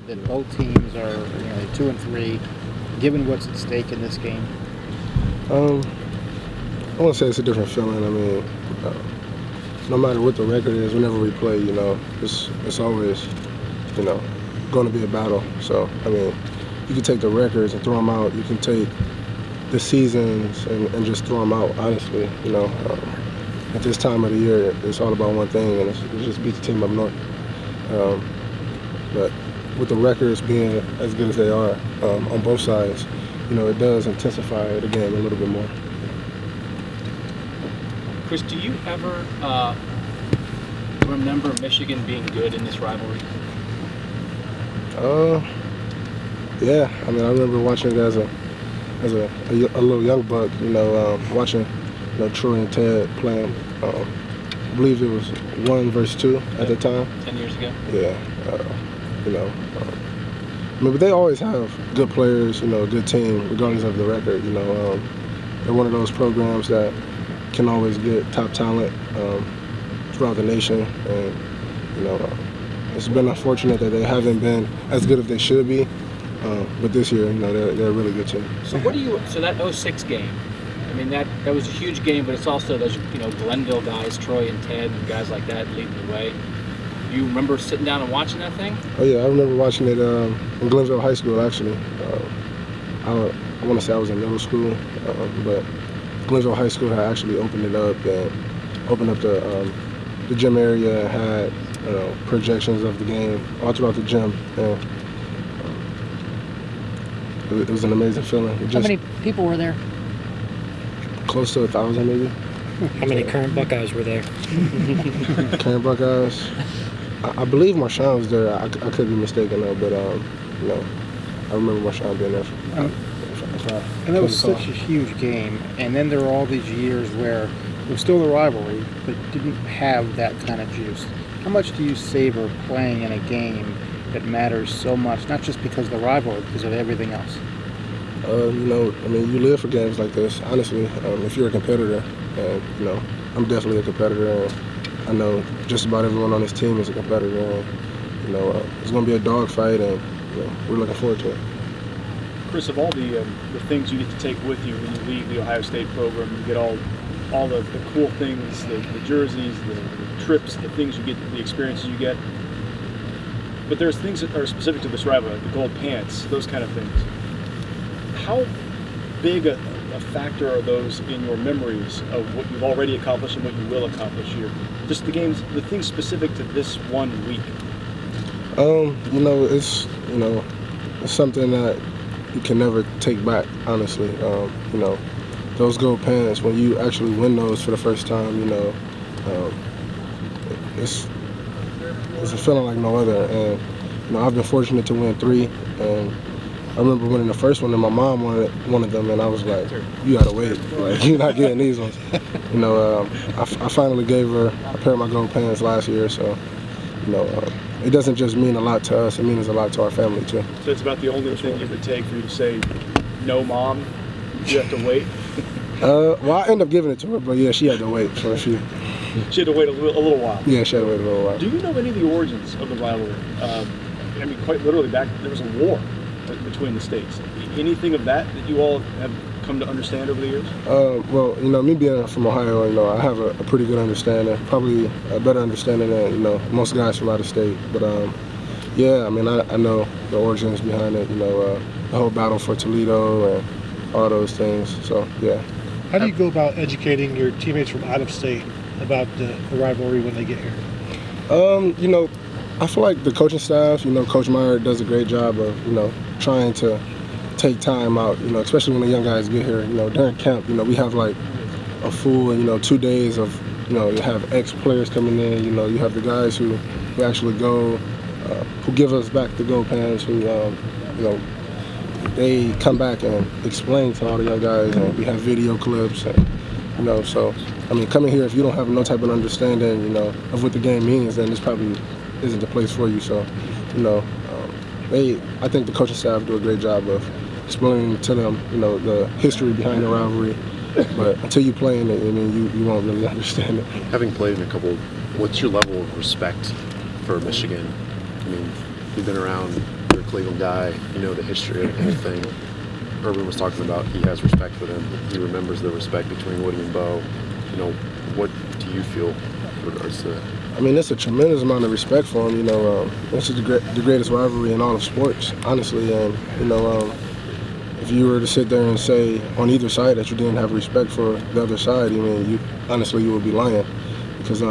that both teams are 2-3, given what's at stake in this game? I want to say it's a different feeling. I mean, no matter what the record is, whenever we play, it's always, going to be a battle. So, I mean, you can take the records and throw them out. You can take the seasons and just throw them out, honestly. At this time of the year, it's all about one thing, and it's just beat the team up north. But with the records being as good as they are on both sides, it does intensify the game a little bit more. Chris, do you ever remember Michigan being good in this rivalry? Yeah. I mean, I remember watching it as a little young buck. Watching Troy and Ted playing. I believe it was 1 versus 2 at the time. 10 years ago. Yeah. But they always have good players. A good team, regardless of the record. They're one of those programs that can always get top talent throughout the nation, and it's been unfortunate that they haven't been as good as they should be. But this year, they're a really good team. So so that 06 game, I mean that was a huge game, but it's also those Glenville guys, Troy and Ted and guys like that leading the way. You remember sitting down and watching that thing? Oh yeah, I remember watching it in Glenville High School actually. I want to say I was in middle school, but Glenville High School had actually opened it up and opened up the gym area and had projections of the game all throughout the gym. And it was an amazing feeling. How many people were there? Close to 1,000 maybe. How many current Buckeyes were there? Current Buckeyes? I believe Marshawn was there. I could be mistaken though, but I remember Marshawn being there. And that was such a huge game. And then there were all these years where it was still a rivalry, but it didn't have that kind of juice. How much do you savor playing in a game that matters so much, not just because of the rivalry, because of everything else? You live for games like this, honestly. If you're a competitor, and I'm definitely a competitor, and I know just about everyone on this team is a competitor, and it's going to be a dogfight, and we're looking forward to it. Chris, of all the things you get to take with you when you leave the Ohio State program, you get all the cool things, the jerseys, the trips, the things you get, the experiences you get. But there's things that are specific to this rivalry, like the gold pants, those kind of things. How big a factor are those in your memories of what you've already accomplished and what you will accomplish here? Just the things specific to this 1 week. It's something that you can never take back, honestly. Those gold pants, when you actually win those for the first time, it's a feeling like no other. And I've been fortunate to win 3, and I remember winning the first one, and my mom wanted them, and I was like, "You gotta wait, like you're not getting these ones." I finally gave her a pair of my gold pants last year, so it doesn't just mean a lot to us; it means a lot to our family too. So it's about the only thing it would take for you to say, "No, Mom, you have to wait." Well, I ended up giving it to her, but yeah, she had to wait for a few. She had to wait a little while. Yeah, she had to wait a little while. Do you know any of the origins of the rivalry? Quite literally, there was a war between the states. Anything of that you all have come to understand over the years? Well, me being from Ohio, I have a pretty good understanding, probably a better understanding than most guys from out of state. But I know the origins behind it. The whole battle for Toledo and all those things. So yeah. How do you go about educating your teammates from out of state about the rivalry when they get here? I feel like the coaching staff, Coach Meyer does a great job of, trying to take time out, especially when the young guys get here. During camp, we have like a full, 2 days of, you have ex-players coming in, you have the guys who actually go, who give us back the gold pans, who, they come back and explain to all the young guys, and we have video clips, and, so, coming here, if you don't have no type of understanding, of what the game means, then this probably isn't the place for you. So, I think the coaching staff do a great job of explaining to them, the history behind the rivalry. But until you play in it, you won't really understand it. Having played in a couple, what's your level of respect for Michigan? you've been around, you're a Cleveland guy, you know the history of everything. Urban was talking about he has respect for them. He remembers the respect between Woody and Bo. You know, what do you feel in regards to that? I mean, it's a tremendous amount of respect for him. You know, this is the greatest rivalry in all of sports, honestly. And you know, if you were to sit there and say on either side that you didn't have respect for the other side, I mean, you would be lying. Because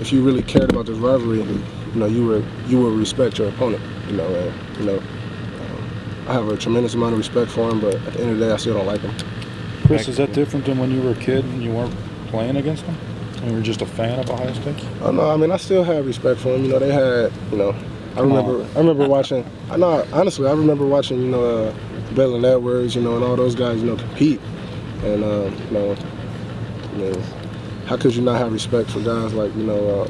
if you really cared about this rivalry, you know, you would respect your opponent. You know, and you know, I have a tremendous amount of respect for him, but at the end of the day, I still don't like him. Chris, is that different than when you were a kid and you weren't playing against him? And you were just a fan of Ohio State? Oh no, I mean I still have respect for him. You know, they had, you know, I remember watching. Honestly, I remember watching, you know, Braylon Edwards, you know, and all those guys, you know, compete. And you know, I mean, how could you not have respect for guys like, you know,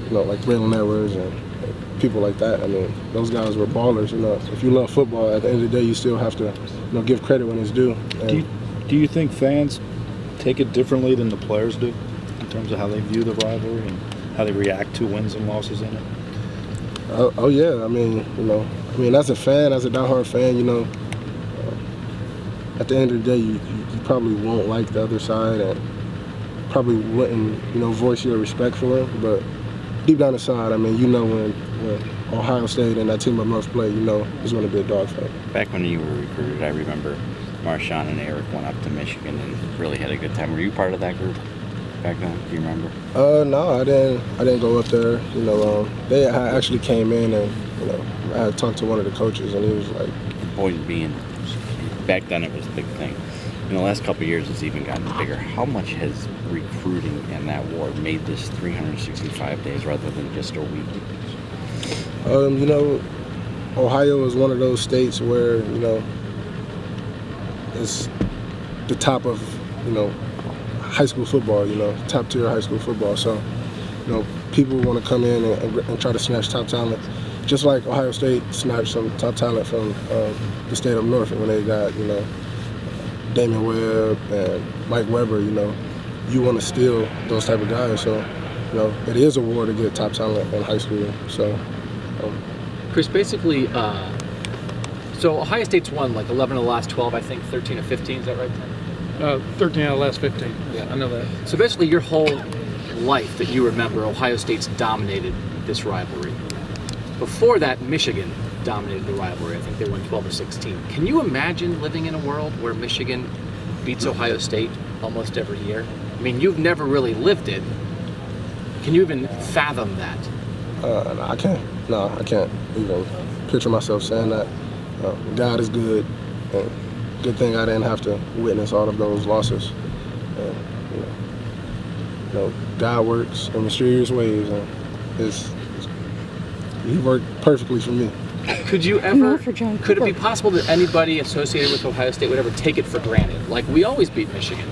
like Braylon Edwards and people like that? I mean, those guys were ballers. You know, if you love football, at the end of the day, you still have to, you know, give credit when it's due. And Do you think fans take it differently than the players do in terms of how they view the rivalry and how they react to wins and losses in it? Oh yeah, I mean, you know, as a fan, as a diehard fan, you know, at the end of the day, you probably won't like the other side and probably wouldn't, you know, voice your respect for them. But deep down inside, I mean, you know, when Ohio State and that team up north play, you know, it's going to be a dogfight. Back when you were recruited, I remember Marshawn and Eric went up to Michigan and really had a good time. Were you part of that group back then? Do you remember? No, I didn't go up there. You know, they actually came in and, you know, I had talked to one of the coaches and he was like, Point being, back then it was a big thing. In the last couple of years, it's even gotten bigger. How much has recruiting and that war made this 365 days rather than just a week? You know, Ohio is one of those states where, you know, it's the top of, you know, high school football, you know, top tier high school football. So, you know, people want to come in and try to snatch top talent, just like Ohio State snatched some top talent from the state up north when they got, you know, Damian Webb and Mike Weber. You know, you want to steal those type of guys. So, you know, it is a war to get top talent in high school. So, Chris, basically, so Ohio State's won like 11 of the last 12, I think, 13 of 15. Is that right, Tim? 13 out of the last 15. Yeah, I know that. So basically, your whole life that you remember, Ohio State's dominated this rivalry. Before that, Michigan dominated the rivalry. I think they won 12 of 16. Can you imagine living in a world where Michigan beats Ohio State almost every year? I mean, you've never really lived it. Can you even fathom that? No, I can't. No, I can't even picture myself saying that. God is good, and good thing I didn't have to witness all of those losses. And, you know, God works in mysterious ways, and He worked perfectly for me. Could you ever? Could it be possible that anybody associated with Ohio State would ever take it for granted? Like, we always beat Michigan.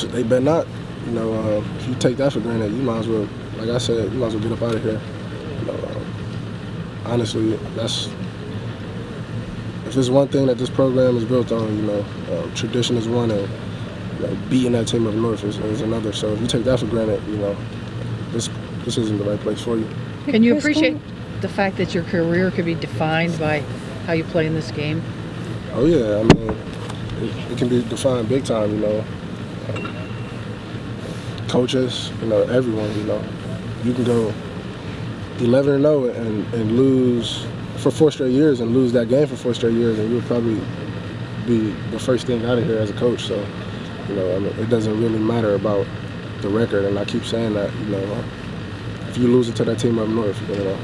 They better not. You know, if you take that for granted, you might as well, like I said, you might as well get up out of here. You know, honestly, if there's one thing that this program is built on, you know, tradition is one, and you know, beating that team up north is another. So if you take that for granted, you know, this isn't the right place for you. Can you appreciate the fact that your career could be defined by how you play in this game? Oh yeah, I mean, it can be defined big time. You know, coaches, you know, everyone. You know, you can go 11-0 and lose for 4 straight years and lose that game for 4 straight years, and you'll probably be the first thing out of here as a coach. So, you know, I mean, it doesn't really matter about the record, and I keep saying that. You know, if you lose it to that team up north, you know,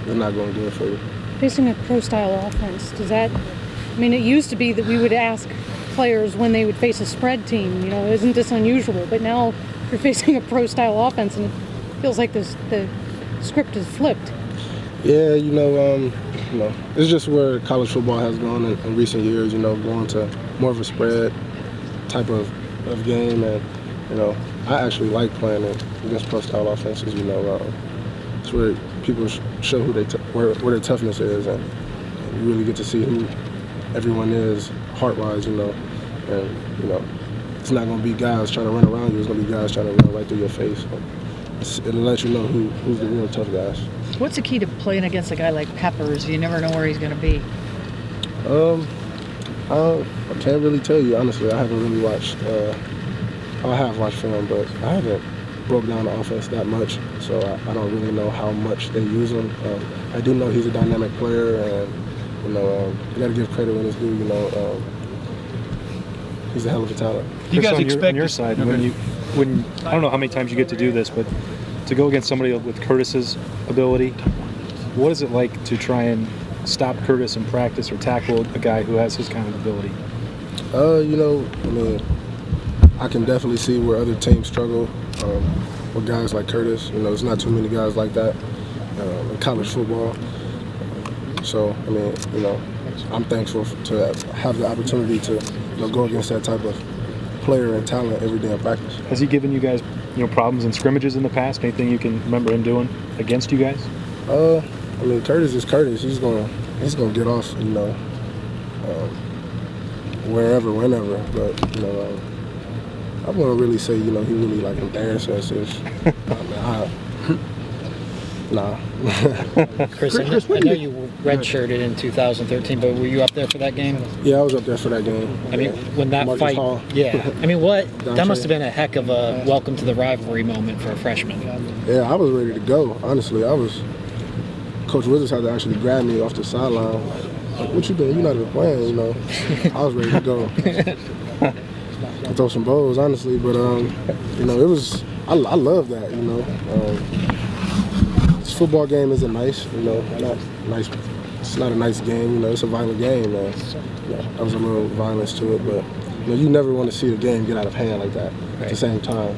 they're not going to do it for you. Facing a pro-style offense, does that? I mean, it used to be that we would ask players when they would face a spread team, you know, isn't this unusual? But now you're facing a pro-style offense, and it feels like the script is flipped. Yeah, you know, it's just where college football has gone in recent years. You know, going to more of a spread type of game, and you know, I actually like playing against pro-style offenses. You know, it's where people show where their toughness is, and you really get to see who everyone is heart-wise. You know, and you know, it's not going to be guys trying to run around you. It's going to be guys trying to run right through your face. So it'll let you know who's the real tough guys. What's the key to playing against a guy like Peppers? You never know where he's going to be. I can't really tell you, honestly. I haven't really watched, I have watched film, but I haven't broke down the offense that much, so I don't really know how much they use him. I do know he's a dynamic player, and, you got to give credit when it's due, he's a hell of a talent. You guys expect on your side, when I don't know how many times you get to do this, but to go against somebody with Curtis's ability, what is it like to try and stop Curtis in practice or tackle a guy who has his kind of ability? I can definitely see where other teams struggle with guys like Curtis. There's not too many guys like that in college football. So, I'm thankful to have the opportunity to go against that type of player and talent every day in practice. Has he given you guys, problems in scrimmages in the past? Anything you can remember him doing against you guys? Curtis is Curtis. He's gonna get off, wherever, whenever. But I wouldn't really say, he really like embarrassed us. Nah. Chris, I know you redshirted in 2013, but were you up there for that game? Yeah, I was up there for that game. I mean, when that Marcus fight, Hall. yeah. I mean, that must have been a heck of a welcome to the rivalry moment for a freshman. Yeah, I was ready to go. Honestly, Coach Wizards had to actually grab me off the sideline. Like, what you doing? You're not even playing, I was ready to go. I throw some balls, honestly, but it was. I love that, This football game isn't nice, not nice. It's not a nice game, it's a violent game, man. There was a little violence to it, but you never want to see a game get out of hand like that. At the same time,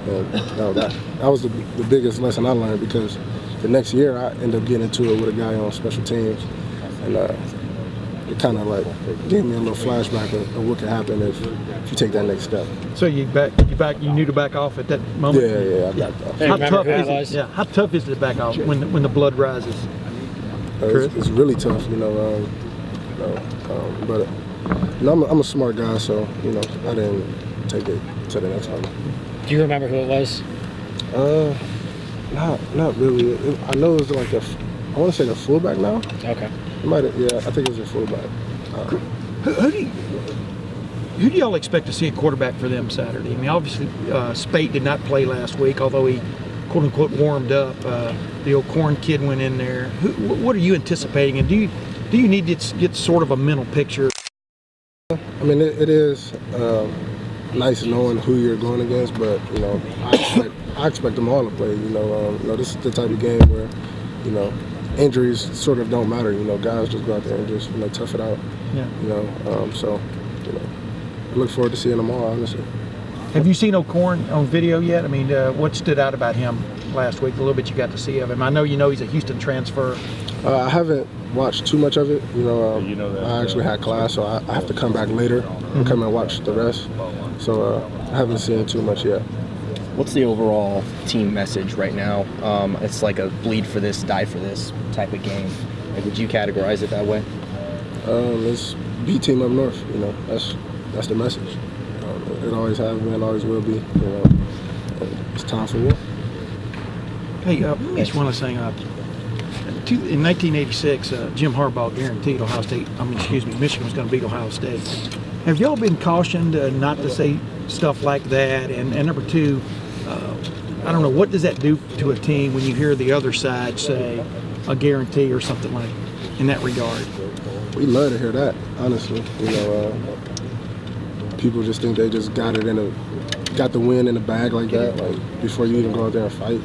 that was the biggest lesson I learned, because the next year I ended up getting into it with a guy on special teams, and it kind of like gave me a little flashback of what could happen if you take that next step. So you knew to back off at that moment. Yeah, I backed off. Hey, How remember tough who it is was? it? Yeah, how tough is it to back off when the blood rises? It's really tough, but I'm a smart guy, so I didn't take it to the next level. Do you remember who it was? Not really. I know it was like I want to say the fullback now. Okay. I think it was a fullback. Who do y'all expect to see a quarterback for them Saturday? I mean, obviously, Spate did not play last week, although he, quote unquote, warmed up. The O Cornell kid went in there. What are you anticipating, and do you need to get sort of a mental picture? I mean, it is nice knowing who you're going against, but I expect them all to play. This is the type of game where injuries sort of don't matter. Guys just go out there and just tough it out. Yeah. So I look forward to seeing them all, honestly. Have you seen O'Corn on video yet? I mean, what stood out about him last week? A little bit you got to see of him. I know he's a Houston transfer. I haven't watched too much of it. I actually had class, so I have to come back later and come and watch the rest. So I haven't seen too much yet. What's the overall team message right now? It's like a bleed for this, die for this type of game. Like, would you categorize it that way? It's B team up north. That's the message. It always has been, always will be. It's time for war. Hey, just one last thing. In 1986, Jim Harbaugh guaranteed Michigan was going to beat Ohio State. Have y'all been cautioned not to say stuff like that? And number two, I don't know, what does that do to a team when you hear the other side say a guarantee or something like in that regard? We love to hear that, honestly. People just think they just got the win in the bag like that, like before you even go out there and fight.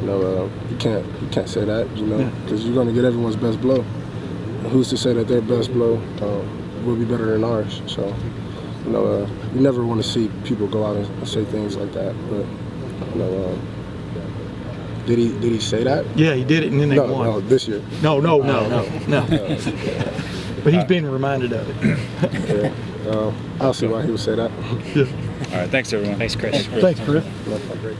You can't say that, because you're going to get everyone's best blow. And who's to say that their best blow will be better than ours? So, you never want to see people go out and say things like that. But, did he say that? Yeah, he did it, and then they won. No, this year. No. But he's being reminded of it. Yeah. I'll see why he would say that. All right, thanks everyone. Thanks, Chris. Thanks, Chris. No, great.